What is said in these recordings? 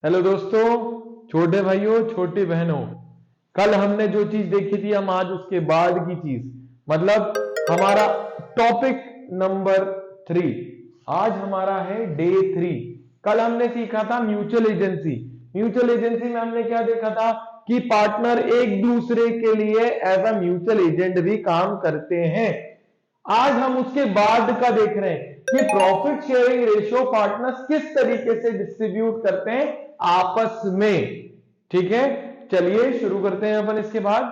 Hello दोस्तों, छोटे भाइयों, छोटी बहनों, कल हमने जो चीज देखी थी हम आज उसके बाद की चीज मतलब हमारा टॉपिक नंबर 3 आज हमारा है डे 3। कल हमने सीखा था म्यूचुअल एजेंसी। म्यूचुअल एजेंसी में हमने क्या देखा था कि पार्टनर एक दूसरे के लिए एज अ म्यूचुअल एजेंट भी काम करते हैं। आज हम उसके बाद का देख रहे हैं कि प्रॉफिट शेयरिंग रेशियो पार्टनर्स किस तरीके से डिस्ट्रीब्यूट करते हैं आपस में। ठीक है, चलिए शुरू करते हैं अपन इसके बाद।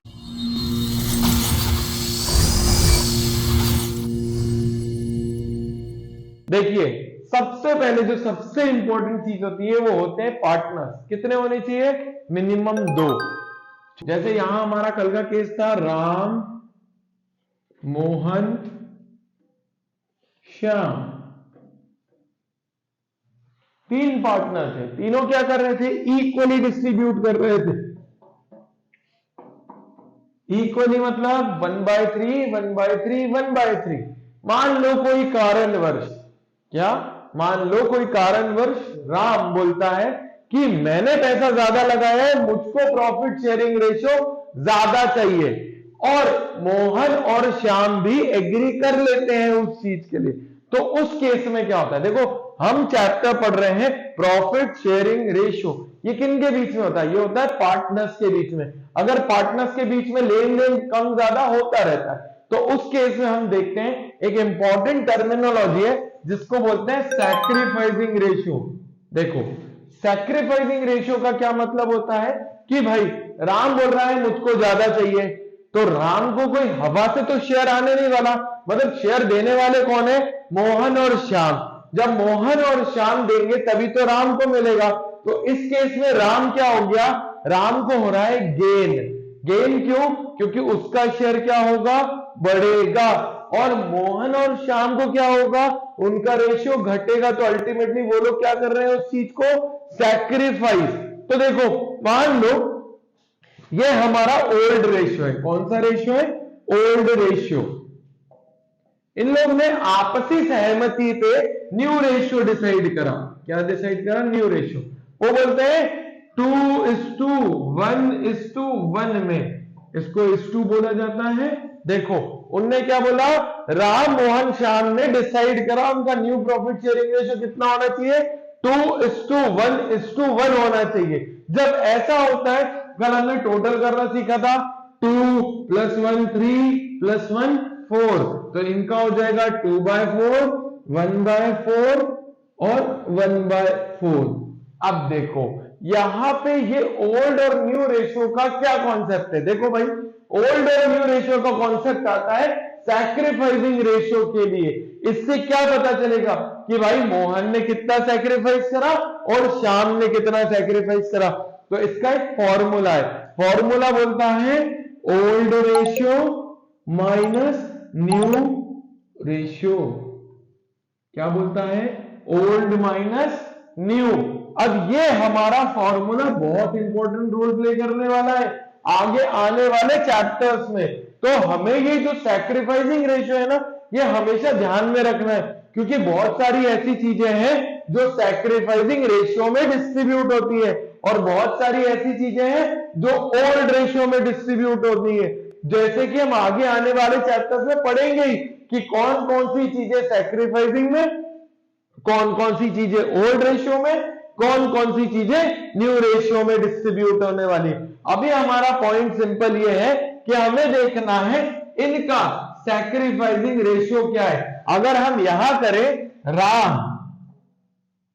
देखिए, सबसे पहले जो सबसे इंपॉर्टेंट चीज होती है वो होते हैं पार्टनर्स। कितने होने चाहिए? मिनिमम 2। जैसे यहां हमारा कल का केस था राम, मोहन, श्याम। 3 पार्टनर थे, तीनों क्या कर रहे थे? इक्वली डिस्ट्रीब्यूट कर रहे थे। इक्वली मतलब 1/3 1/3 1/3। मान लो कोई कारणवश, क्या मान लो कोई कारणवश राम बोलता है कि मैंने पैसा ज्यादा लगाया है, मुझको प्रॉफिट शेयरिंग रेशियो ज्यादा चाहिए, और मोहन और श्याम भी एग्री कर लेते हैं उस चीज के लिए। तो उस केस में क्या होता है? देखो, हम चैप्टर पढ़ रहे हैं प्रॉफिट शेयरिंग रेशियो। ये किन के बीच में होता है? ये होता है पार्टनर्स के बीच में। अगर पार्टनर्स के बीच में लेन देन कम ज्यादा होता रहता है तो उस केस में हम देखते हैं एक इंपॉर्टेंट टर्मिनोलॉजी है जिसको बोलते हैं सैक्रिफाइसिंग रेशियो। देखो, सैक्रिफाइसिंग रेशियो का क्या मतलब होता है कि भाई राम बोल रहा है मुझको ज्यादा चाहिए, तो राम को कोई हवा से तो शेयर आने नहीं वाला। मतलब शेयर देने वाले कौन है? मोहन और श्याम। जब मोहन और श्याम देंगे तभी तो राम को मिलेगा। तो इस केस में राम क्या हो गया? राम को हो रहा है गेन। गेन क्यों? क्योंकि उसका शेयर क्या होगा? बढ़ेगा। और मोहन और श्याम को क्या होगा? उनका रेशियो घटेगा। तो अल्टीमेटली वो लोग क्या कर रहे हैं? उस चीज को सैक्रिफाइस। तो देखो, मान लो ये हमारा ओल्ड रेशियो है। कौन सा रेशियो है? Old ratio. इन लोग ने आपसी सहमति पे न्यू रेशियो डिसाइड करा। क्या डिसाइड करा? New ratio. वो बोलते हैं 2:1:1 में इसको 2 बोला जाता है। देखो, उनने क्या बोला? राम, मोहन, श्याम ने डिसाइड करा उनका न्यू प्रॉफिट शेयरिंग रेशियो कितना होना चाहिए? 2:1:1 होना चाहिए। जब ऐसा होता है, कल हमने टोटल करना सीखा था, 2 + 1 3 + 1 4। तो इनका हो जाएगा 2/4 1/4 और 1/4। अब देखो यहां पे ये ओल्ड और न्यू रेशियो का क्या कॉन्सेप्ट है? देखो भाई, ओल्ड और न्यू रेशियो का कॉन्सेप्ट आता है सैक्रिफाइसिंग रेशियो के लिए। इससे क्या पता चलेगा कि भाई मोहन ने कितना सैक्रिफाइस करा और श्याम ने कितना सैक्रिफाइस करा। तो इसका एक फॉर्मूला है। फॉर्मूला बोलता है old ratio minus new ratio. क्या बोलता है? Old minus new. अब ये हमारा फॉर्मूला बहुत इंपॉर्टेंट रोल प्ले करने वाला है आगे आने वाले चैप्टर्स में। तो हमें ये जो सैक्रिफाइसिंग रेशियो है ना, ये हमेशा ध्यान में रखना है, क्योंकि बहुत सारी ऐसी चीजें हैं जो सैक्रिफाइसिंग रेशियो में डिस्ट्रीब्यूट होती है और बहुत सारी ऐसी चीजें हैं जो ओल्ड रेशियो में डिस्ट्रीब्यूट होती है। जैसे कि हम आगे आने वाले चैप्टर्स में पढ़ेंगे ही कि कौन कौन सी चीजें सैक्रिफाइसिंग में, कौन कौन सी चीजें ओल्ड रेशियो में, कौन कौन सी चीजें न्यू रेशियो में डिस्ट्रीब्यूट होने वाली। अभी हमारा पॉइंट सिंपल ये है कि हमें देखना है इनका सैक्रिफाइसिंग रेशियो क्या है। अगर हम यहां करें,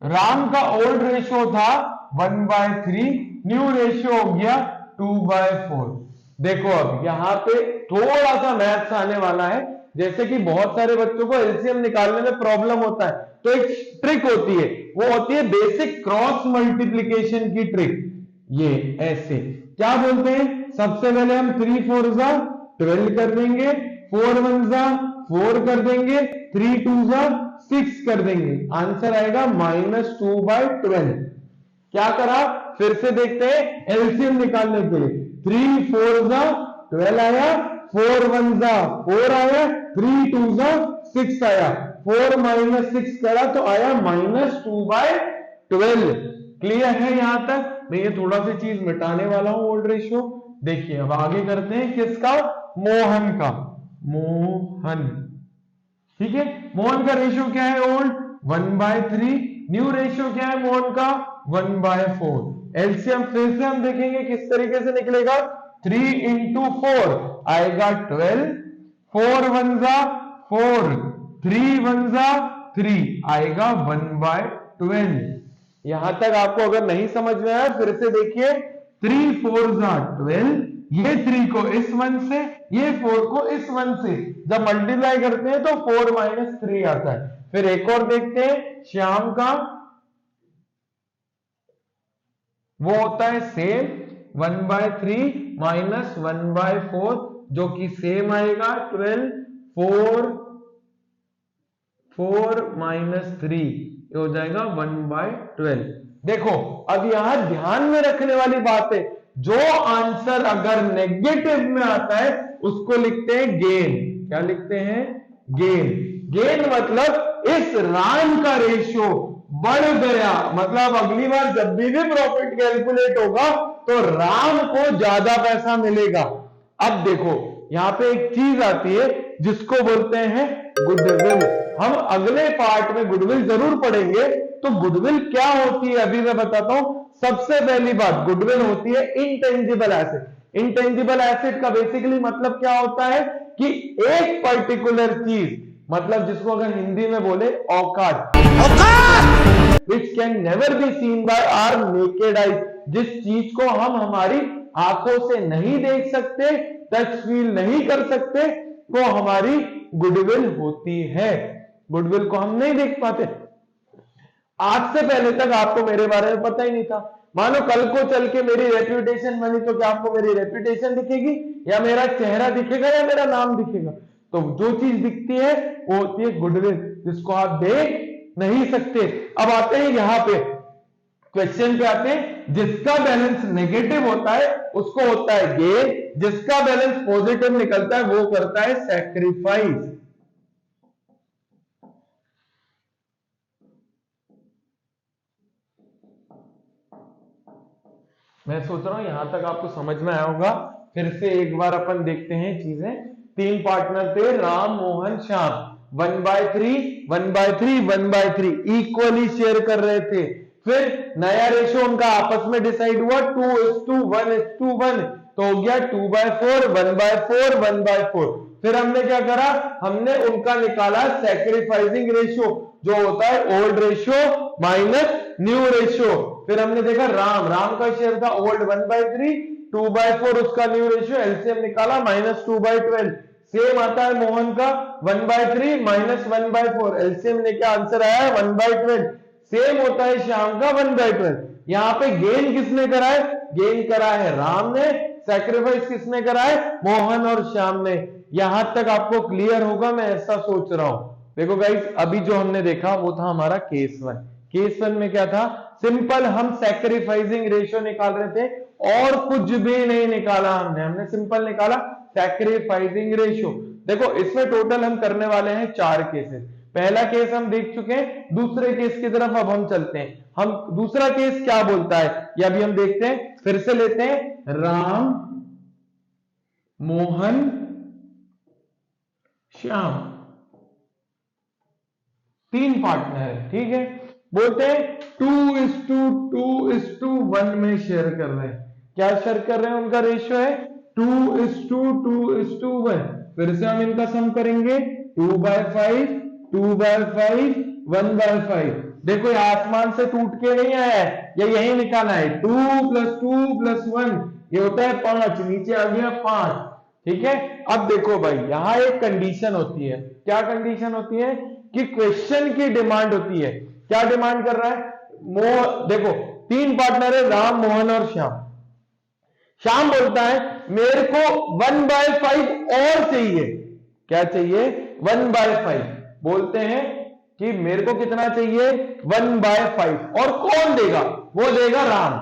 राम का ओल्ड रेशियो था 1/3, न्यू रेशियो हो गया 2/4। देखो, अब यहां पे थोड़ा सा मैथ्स आने वाला है। जैसे कि बहुत सारे बच्चों को एलसीएम निकालने में प्रॉब्लम होता है, तो एक ट्रिक होती है, वो होती है बेसिक क्रॉस मल्टीप्लीकेशन की ट्रिक। ये ऐसे क्या बोलते हैं? सबसे पहले हम 3 4 12 कर देंगे, 4 1 4 कर देंगे, 3 2 6 कर देंगे। आंसर आएगा -2/12। क्या करा? फिर से देखते हैं एलसीएम निकालने के लिए। 3 4 12 आया, 4 1 4 आया, 3 2 6 आया। 4 - 6 करा तो आया -2/12। क्लियर है यहां तक? मैं ये थोड़ा सी चीज मिटाने वाला हूं ओल्ड रेशियो। देखिए अब आगे करते हैं किसका, मोहन का। मोहन, ठीक है, मोहन का रेशियो क्या है ओल्ड, 1/3। न्यू रेशियो क्या है मोहन का, 1/4। एलसीएम फिर से हम देखेंगे किस तरीके से निकलेगा, 3 into 4 आएगा 12, 4 1 जा 4, 3 1 जा 3 आएगा 1/12। यहां तक आपको अगर नहीं समझ में आया फिर से देखिए, 3 4 जा 12, ये 3 को इस 1 से, ये 4 को इस 1 से जब मल्टीप्लाई करते हैं तो 4 - 3 आता है। फिर एक और देखते हैं श्याम का, वो होता है सेम 1/3 माइनस 1/4 जो कि सेम आएगा 12, 4 4 - 3 ये हो जाएगा 1/12। देखो अब यहां ध्यान में रखने वाली बात है, जो आंसर अगर नेगेटिव में आता है उसको लिखते हैं गेन। क्या लिखते हैं, गेन। गेन मतलब इस राम का रेशियो बढ़ गया, मतलब अगली बार जब भी प्रॉफिट कैलकुलेट होगा तो राम को ज्यादा पैसा मिलेगा। अब देखो यहां पे एक चीज आती है जिसको बोलते हैं गुडविल। हम अगले पार्ट में गुडविल जरूर पढ़ेंगे। तो गुडविल क्या होती है अभी मैं बताता हूं। सबसे पहली बात, गुडविल होती है इंटेंजिबल एसेट। इंटेंजिबल एसेट का बेसिकली मतलब क्या होता है कि एक पर्टिकुलर चीज, मतलब जिसको अगर हिंदी में बोले औकात, which can never be seen by our naked eyes, जिस चीज को हम हमारी आंखों से नहीं देख सकते, टच फील नहीं कर सकते, वो हमारी गुडविल होती है। गुडविल को हम नहीं देख पाते। आज से पहले तक आपको मेरे बारे में पता ही नहीं था। मानो कल को चल के मेरी रेप्यूटेशन बनी तो क्या आपको मेरी रेप्यूटेशन दिखेगी, या मेरा चेहरा दिखेगा, या मेरा नाम दिखेगा? तो जो चीज दिखती है वो होती है गुडविल, जिसको आप देख नहीं सकते। अब आते हैं यहां पे क्वेश्चन पे आते हैं, जिसका बैलेंस नेगेटिव होता है उसको होता है गेन, जिसका बैलेंस पॉजिटिव निकलता है वो करता है सैक्रिफाइस। मैं सोच रहा हूं यहां तक आपको समझ में आया होगा। फिर से एक बार अपन देखते हैं चीजें। 3 पार्टनर थे, राम मोहन श्याम, 1/3 1/3 1/3 इक्वली शेयर कर रहे थे। फिर नया रेशियो उनका आपस में डिसाइड हुआ 2:1:1 तो हो गया 2/4 1/4 1/4। फिर हमने क्या करा, हमने उनका निकाला सैक्रिफाइसिंग रेशियो, जो होता है old ratio minus new ratio. फिर हमने देखा राम का शेयर था ओल्ड 1/3, 2/4 उसका न्यू रेशियो, एलसीएम निकाला -2/12। सेम आता है मोहन का 1/3 माइनस 1/4, एलसीएम ने क्या आंसर आया 1/12। सेम होता है श्याम का 1/12। यहां पे गेन किसने करा है, गेन करा है राम ने, सैक्रिफाइस किसने करा है, मोहन और श्याम ने। यहां तक आपको क्लियर होगा, मैं ऐसा सोच रहा हूं। देखो गाइस, अभी जो हमने देखा वो था हमारा केस 1। केस 1 में क्या था, सिंपल हम सैक्रिफाइसिंग रेशियो निकाल रहे थे और कुछ भी नहीं निकाला हमने सिंपल निकाला सैक्रिफाइसिंग रेशियो। देखो इसमें टोटल हम करने वाले हैं 4 केसेस। पहला केस हम देख चुके हैं, दूसरे केस की तरफ अब हम चलते हैं। हम दूसरा केस क्या बोलता है ये अभी हम देखते हैं। फिर से लेते हैं, राम मोहन श्याम 3 पार्टनर है, ठीक है। बोलते हैं 2:2:1 में शेयर कर रहे हैं। क्या शेयर कर रहे हैं, उनका रेशियो है 2:2:1। फिर से हम इनका सम करेंगे 2/5 2/5 1/5। देखो ये आसमान से टूट के नहीं आया है, ये यही निकाला है। 2 + 2 + 1 ये होता है 5, नीचे आ गया 5, ठीक है। अब देखो भाई यहां एक कंडीशन होती है। क्या कंडीशन होती है कि क्वेश्चन की डिमांड होती है। क्या डिमांड कर रहा है, देखो 3 पार्टनर है, राम मोहन और श्याम। श्याम बोलता है मेरे को 1/5 और चाहिए। क्या चाहिए, 1/5। बोलते हैं कि मेरे को कितना चाहिए, 1/5। और कौन देगा, वो देगा राम।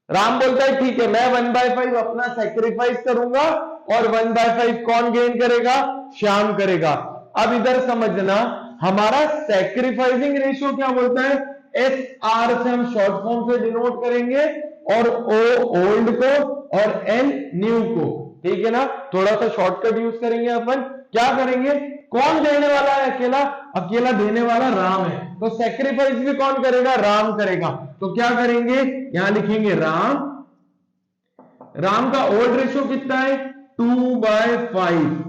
राम बोलता है ठीक है मैं 1/5 अपना सैक्रिफाइस करूंगा और 1/5 कौन गेन करेगा, श्याम करेगा। अब इधर समझना, हमारा सैक्रिफाइसिंग रेशियो क्या बोलता है, एस आर से हम शॉर्ट फॉर्म से डिनोट करेंगे, और ओ ओल्ड को और एन न्यू को, ठीक है ना। थोड़ा सा शॉर्टकट यूज करेंगे अपन। क्या करेंगे, कौन देने वाला है, अकेला अकेला देने वाला राम है, तो सेक्रीफाइस भी कौन करेगा, राम करेगा। तो क्या करेंगे, यहां लिखेंगे राम, राम का ओल्ड रेशियो कितना है 2/5,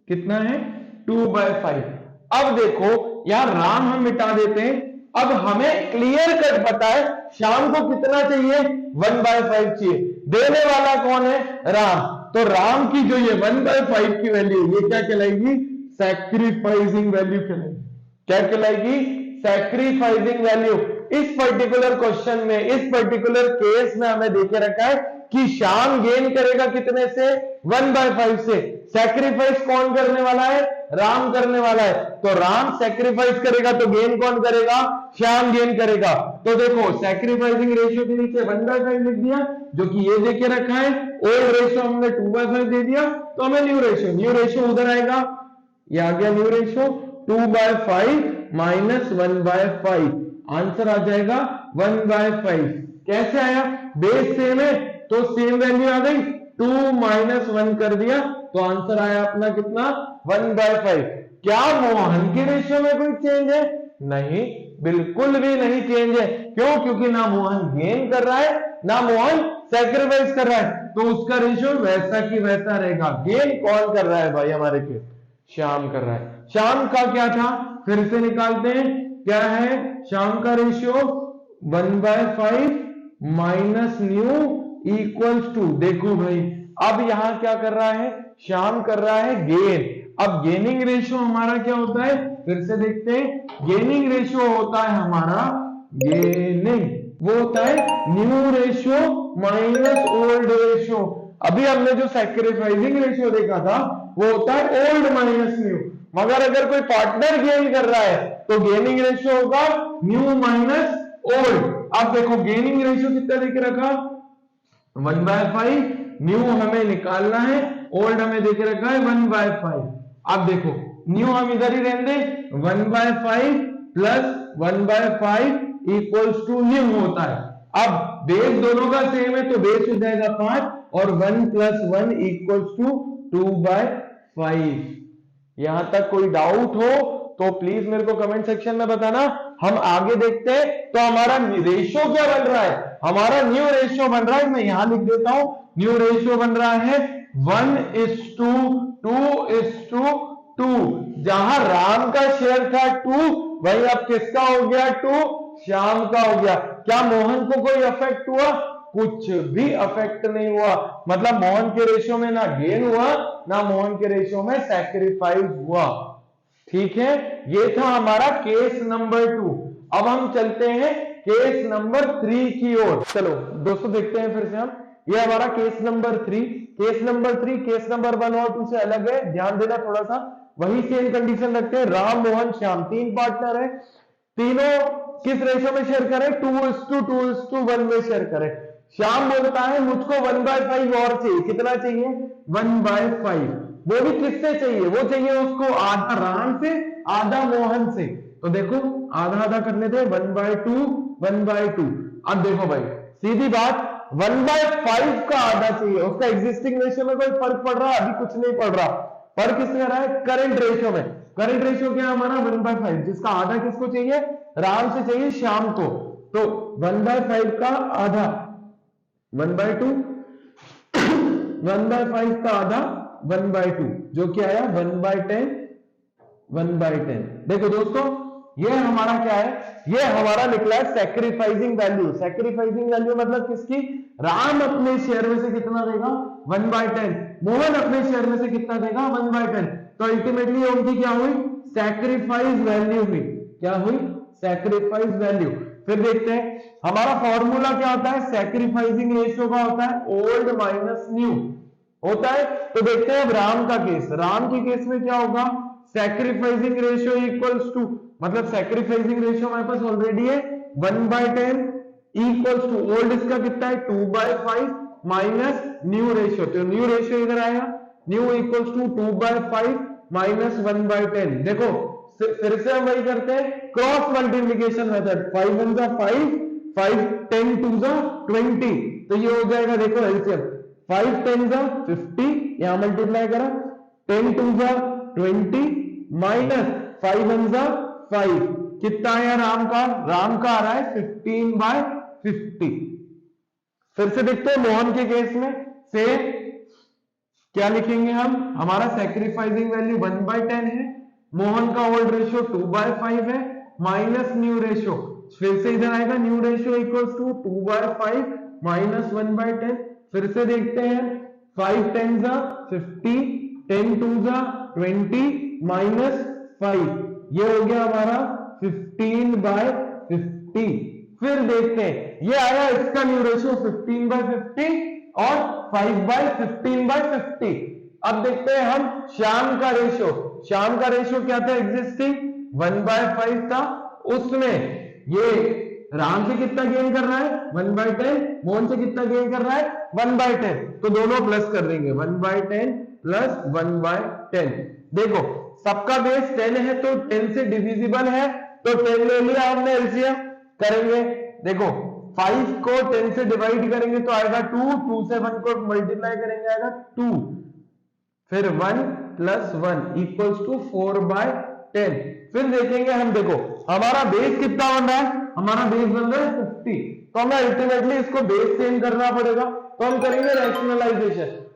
कितना है 2/5। अब देखो यार राम हम मिटा देते हैं, अब हमें क्लियर कट पता है शाम को कितना चाहिए 1/5 चाहिए, देने वाला कौन है राम, तो राम की जो ये 1/5 की वैल्यू ये क्या कहलाएगी, सैक्रिफाइसिंग वैल्यू कहलाएगी। क्या कहलाएगी, सैक्रिफाइसिंग वैल्यू। इस पर्टिकुलर क्वेश्चन में, इस पर्टिकुलर केस में हमें देखे रखा है कि शाम गेन करेगा कितने से 1/5 से, सैक्रिफाइस कौन करने वाला है, राम करने वाला है, तो राम सैक्रिफाइस करेगा तो गेन कौन करेगा, श्याम गेन करेगा। तो देखो सैक्रिफाइसिंग रेशियो के नीचे 1/5 लिख दिया, जो कि ये देखे रखा है, ओल्ड रेशियो हमने 2/5 दे दिया, तो हमें न्यू रेशियो उधर आएगा, ये आ गया न्यू रेशियो 2/5 माइनस 1/5, आंसर आ जाएगा 1/5। कैसे आया, बेस सेम है तो सेम वैल्यू आ गई, 2 माइनस 1 कर दिया तो आंसर आया अपना कितना 1/5। क्या मोहन के रेशियो में कोई चेंज है, नहीं, बिल्कुल भी नहीं चेंज है। क्यों, क्योंकि ना मोहन गेन कर रहा है ना मोहन सैक्रिफाइस कर रहा है, तो उसका रेशियो वैसा की वैसा रहेगा। गेन कौन कर रहा है भाई हमारे के, श्याम कर रहा है। श्याम का क्या था, फिर से निकालते हैं, क्या है श्याम का ratio 1/5 minus new equals to, देखो भाई अब यहां क्या कर रहा है, श्याम कर रहा है गेन। अब गेनिंग रेशियो हमारा क्या होता है, फिर से देखते हैं, गेनिंग रेशियो होता है हमारा, गेनिंग वो होता है new ratio minus old ratio. अभी हमने जो सैक्रिफाइसिंग रेशियो देखा था वो होता है ओल्ड माइनस न्यू, मगर अगर कोई पार्टनर गेन कर रहा है तो गेनिंग रेशियो होगा न्यू माइनस ओल्ड। अब देखो गेनिंग रेशियो कितना देके रखा 1/5, न्यू हमें निकालना है, ओल्ड हमें देके रखा है 1/5। अब देखो न्यू हम इधर ही रहने दें, 1/5 प्लस 1/5 इक्वल्स टू न्यू होता है। अब बेस दोनों का सेम है तो बेस हो जाएगा 5 और 1 प्लस 1 इक्वल्स टू 2/5। यहां तक कोई डाउट हो तो प्लीज मेरे को कमेंट सेक्शन में बताना। हम आगे देखते हैं, तो हमारा रेशियो क्या बन रहा है, हमारा न्यू रेशियो बन रहा है, मैं यहां लिख देता हूं, न्यू रेशियो बन रहा है 1:2:2। जहां राम का शेयर था 2, वही अब किसका हो गया 2, श्याम का हो गया। क्या मोहन को कोई अफेक्ट हुआ, कुछ भी अफेक्ट नहीं हुआ, मतलब मोहन के रेशियो में ना गेन हुआ ना मोहन के रेशियो में सैक्रिफाइस हुआ। ठीक है, ये था हमारा केस नंबर 2। अब हम चलते हैं केस नंबर 3 की ओर। चलो दोस्तों देखते हैं फिर से हम, ये हमारा case number 3। Case number 3 case number 1 और 2 से अलग है, ध्यान देना थोड़ा सा। वही सेम कंडीशन रखते हैं, राम मोहन श्याम 3 पार्टनर है, तीनों किस रेशियो में शेयर करें, 2:2:1 में शेयर करें। श्याम बोलता है मुझको 1/5 और चाहिए, कितना चाहिए 1/5, वो भी किससे चाहिए, वो चाहिए उसको आधा राम से आधा मोहन से। तो देखो आधा आधा करने थे, 1/2 अब देखो भाई सीधी बात, 1/5 का आधा चाहिए, उसका एग्जिस्टिंग रेशियो में कोई फर्क पड़ रहा है, अभी कुछ नहीं पड़ रहा, फर्क किसमें रहा है, करंट रेशियो में। करंट रेशियो क्या है हमारा 1/5, जिसका आधा किसको चाहिए, राम से चाहिए श्याम को, तो 1/5 का आधा 1/2, 1/5 का आधा 1/2, जो क्या आया 1/10। देखो दोस्तों ये हमारा क्या है, ये हमारा निकला है सैक्रिफाइसिंग वैल्यू। सैक्रिफाइसिंग वैल्यू मतलब किसकी, राम अपने शेयर में से कितना देगा 1/10, मोहन अपने शेयर में से कितना देगा 1/10, तो अल्टीमेटली उनकी क्या हुई, सैक्रिफाइस वैल्यू हुई, क्या हुई, सैक्रिफाइस वैल्यू। फिर देखते हैं हमारा फॉर्मूला क्या होता है, सैक्रिफाइसिंग रेशियो का होता है ओल्ड माइनस न्यू होता है। तो देखते हैं अब राम का केस, राम के केस में क्या होगा, सैक्रिफाइसिंग रेशियो इक्वल्स टू, मतलब सैक्रिफाइसिंग रेशियो हमारे पास ऑलरेडी है 1/10 इक्वल्स टू ओल्ड इसका कितना है 2/5 माइनस न्यू रेशियो, तो न्यू रेशियो इधर आएगा, न्यू इक्वल्स टू 2/5 माइनस 1/10। देखो फिर से हम वही करते हैं, क्रॉस मल्टीप्लीकेशन मेथड। 5 1 जा 5, 5 10 2 जा 20, तो ये हो जाएगा देखो एलसीएम 5 10 जा 50, यहां मल्टीप्लाई करा, 10 2 जा 20 माइनस 5 1 जा 5, कितना आया राम का आ रहा है 15/50। फिर से देखते हैं मोहन के केस में से क्या लिखेंगे हम, हमारा सैक्रिफाइसिंग वैल्यू 1/10 है, मोहन का ओल्ड रेशियो 2/5 है, माइनस न्यू रेशियो, फिर से इधर आएगा new ratio equals to 2/5 minus 1/10। फिर से देखते हैं 5 10 जा 50, 10 2 जा 20 माइनस 5, ये हो गया हमारा 15/50। फिर देखते हैं ये आया इसका न्यू रेशियो 15/50 और 5/15/50। अब देखते हैं हम श्याम का रेशियो क्या था एग्जिस्टिंग 1/5 था, उसमें ये राम से कितना गेन कर रहा है 1/10, मोहन से कितना गेन कर रहा है 1/10, तो दोनों प्लस कर देंगे 1/10 प्लस 1/10। देखो सबका बेस 10 है तो 10 से डिविजिबल है, तो 10 ले लिया हमने एलसीएम करेंगे। देखो 5 को 10 से डिवाइड करेंगे तो आएगा 2, 2 से 1 को मल्टीप्लाई करेंगे आएगा 2, फिर 1 प्लस 1 इक्वल्स टू 4/10। फिर देखेंगे हम, देखो हमारा बेस कितना बन रहा है, हमारा बेस बन रहा है 50, तो हमें अल्टीमेटली इसको बेस चेंज करना पड़ेगा, तो हम करेंगे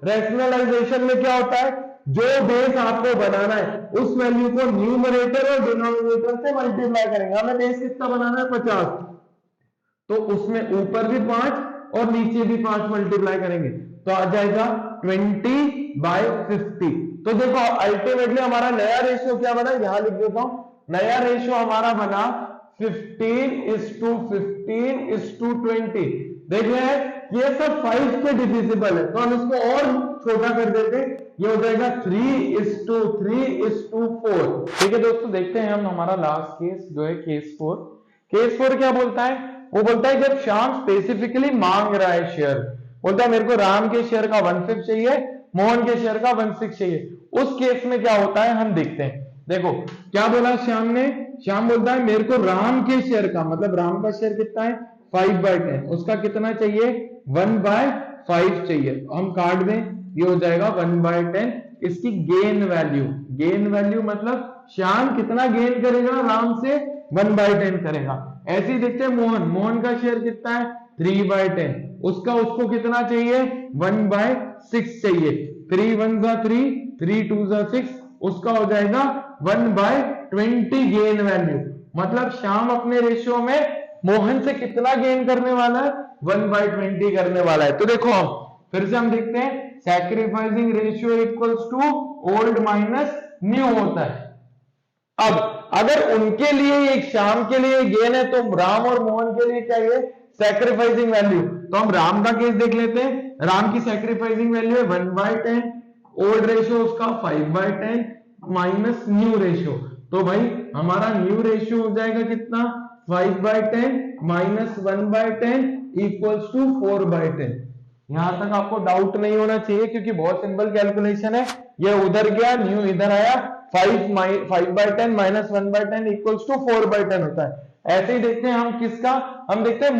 रैशनलाइजेशन में क्या होता है, जो बेस आपको बनाना है उस वैल्यू को न्यूमरेटर और डिनोमिनेटर से मल्टीप्लाई करेंगे। हमें बेस कितना बनाना है 50, तो उसमें ऊपर भी 5 और नीचे भी 5 मल्टीप्लाई करेंगे तो आ जाएगा 20/50। तो देखो अल्टीमेटली हमारा नया रेशियो क्या बना, यहां लिख देता हूं, नया रेशियो हमारा बना 15:15:20। देख रहे हैं ये सब 5 के डिविजिबल है, तो हम इसको और छोटा कर देते, ये हो जाएगा 3:3:4। ठीक है दोस्तों, देखते हैं हम हमारा लास्ट केस जो है केस 4। केस 4 क्या बोलता है, वो बोलता है जब श्याम स्पेसिफिकली मांग रहा है शेयर, बोलता है मेरे को राम के शेयर का 1/5 चाहिए, मोहन के शेयर का 1/6 चाहिए, उस केस में क्या होता है हम देखते हैं। देखो क्या बोला श्याम ने, श्याम बोलता है मेरे को राम के शेयर का, मतलब राम का शेयर कितना है 5/10, उसका कितना चाहिए 1/5 चाहिए, तो हम काट दें, ये हो जाएगा 1/10 इसकी गेन वैल्यू मतलब श्याम कितना गेन करेगा राम से 1/10 करेगा। ऐसे ही देखते हैं मोहन का शेयर कितना है 3/10, उसको कितना चाहिए 1/6 चाहिए, 3 1 जा 3, 3 2 जा 6, उसका हो जाएगा 1/20 गेन वैल्यू, मतलब श्याम अपने रेशियो में मोहन से कितना गेन करने वाला है 1/20 करने वाला है। तो देखो हम फिर से हम देखते हैं sacrificing ratio equals to old minus new होता है। अब अगर उनके लिए एक श्याम के लिए गेन है तो राम और मोहन के लिए चाहिए सैक्रिफाइसिंग वैल्यू, तो हम राम का केस देख लेते हैं। राम की सैक्रिफाइसिंग वैल्यू है 1/10, ओल्ड रेशियो उसका 5/10 माइनस न्यू रेशियो, तो भाई हमारा न्यू रेशियो हो जाएगा कितना 5/10 माइनस 1/10 इक्वल्स टू 4/10। यहां तक आपको डाउट नहीं होना चाहिए क्योंकि बहुत सिंपल कैलकुलेशन है, ये उधर गया न्यू इधर आया, 5/10 माइनस 1/10 इक्वल्स टू 4/10 होता है। ऐसे ही देखते हैं हम किसका, हम देखते हैं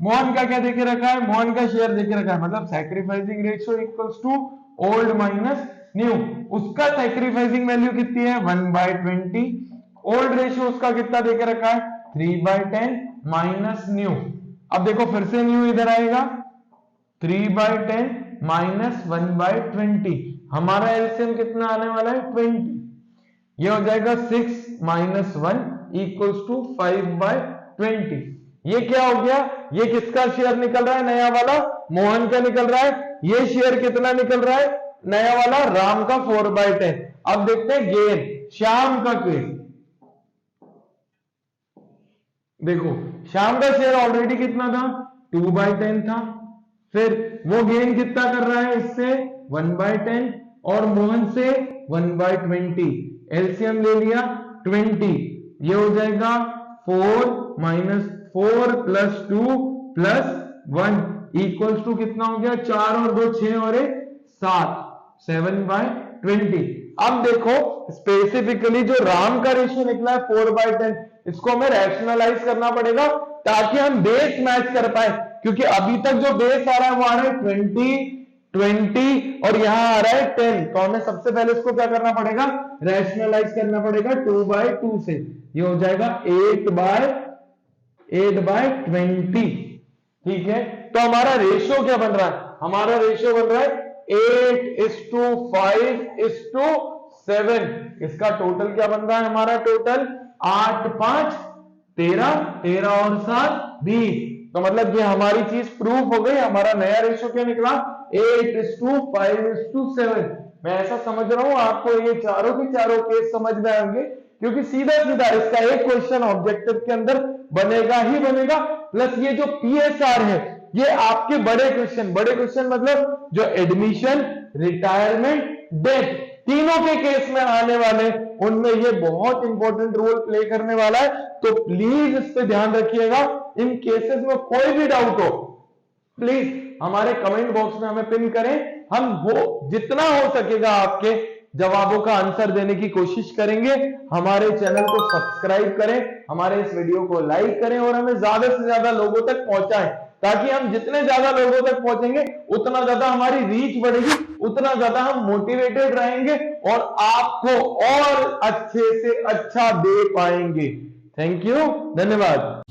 मोहन का क्या देखे रखा है, मोहन का शेयर देखे रखा है, मतलब sacrificing ratio equals to old minus new, उसका सैक्रिफाइसिंग वैल्यू कितनी है 1/20, ओल्ड रेशियो उसका कितना देके रखा है 3/10 माइनस न्यू। अब देखो फिर से न्यू इधर आएगा 3/10 माइनस 1/20, हमारा एलसीएम कितना आने वाला है 20, ये हो जाएगा 6 माइनस 1 इक्वल्स टू 5/20। ये क्या हो गया, ये किसका शेयर निकल रहा है नया वाला, मोहन का निकल रहा है, ये शेयर कितना निकल रहा है नया वाला राम का 4/10। अब देखते हैं गेन श्याम का केस, देखो श्याम का शेयर ऑलरेडी कितना था 2/10 था, फिर वो गेन कितना कर रहा है इससे 1/10 और मोहन से 1/20, एलसीएम ले लिया 20, ये हो जाएगा 4 minus 4 plus 2 plus 1 equals to कितना हो गया 4 और 2 6 और 1 7, 7/20। अब देखो स्पेसिफिकली जो राम का रेशियो निकला है 4/10, इसको हमें रैशनलाइज करना पड़ेगा ताकि हम बेस मैच कर पाए, क्योंकि अभी तक जो बेस आ रहा है वो आ रहा है 20 और यहां आ रहा है 10, तो हमें सबसे पहले इसको क्या करना पड़ेगा, रैशनलाइज करना पड़ेगा 2/2 से। ये हो जाएगा 8/20। ठीक है, तो हमारा रेशियो क्या बन रहा है, हमारा रेशियो बन रहा है 8:5:7। इसका टोटल क्या बन रहा है, हमारा टोटल 8×5 13, 13 और 7 20। तो मतलब ये हमारी चीज प्रूफ हो गई, हमारा नया रेशियो क्या निकला 8:5:7। मैं ऐसा समझ रहा हूं आपको ये चारों के चारों केस समझ में आएंगे, क्योंकि सीधा सीधा इसका एक क्वेश्चन ऑब्जेक्टिव के अंदर बनेगा ही बनेगा। प्लस ये जो पीएसआर है ये आपके बड़े क्वेश्चन मतलब जो एडमिशन, रिटायरमेंट, डेथ तीनों के केस में आने वाले, उनमें ये बहुत इंपॉर्टेंट रोल प्ले करने वाला है। तो प्लीज इस पे ध्यान रखिएगा। इन केसेस में कोई भी डाउट हो प्लीज हमारे कमेंट बॉक्स में हमें पिन करें, हम वो जितना हो सकेगा आपके जवाबों का आंसर देने की कोशिश करेंगे। हमारे चैनल को सब्सक्राइब करें, हमारे इस वीडियो को लाइक करें और हमें ज्यादा से ज्यादा लोगों तक पहुंचाएं, ताकि हम जितने ज्यादा लोगों तक पहुंचेंगे उतना ज्यादा हमारी रीच बढ़ेगी, उतना ज्यादा हम मोटिवेटेड रहेंगे और आपको और अच्छे से अच्छा दे पाएंगे। थैंक यू, धन्यवाद।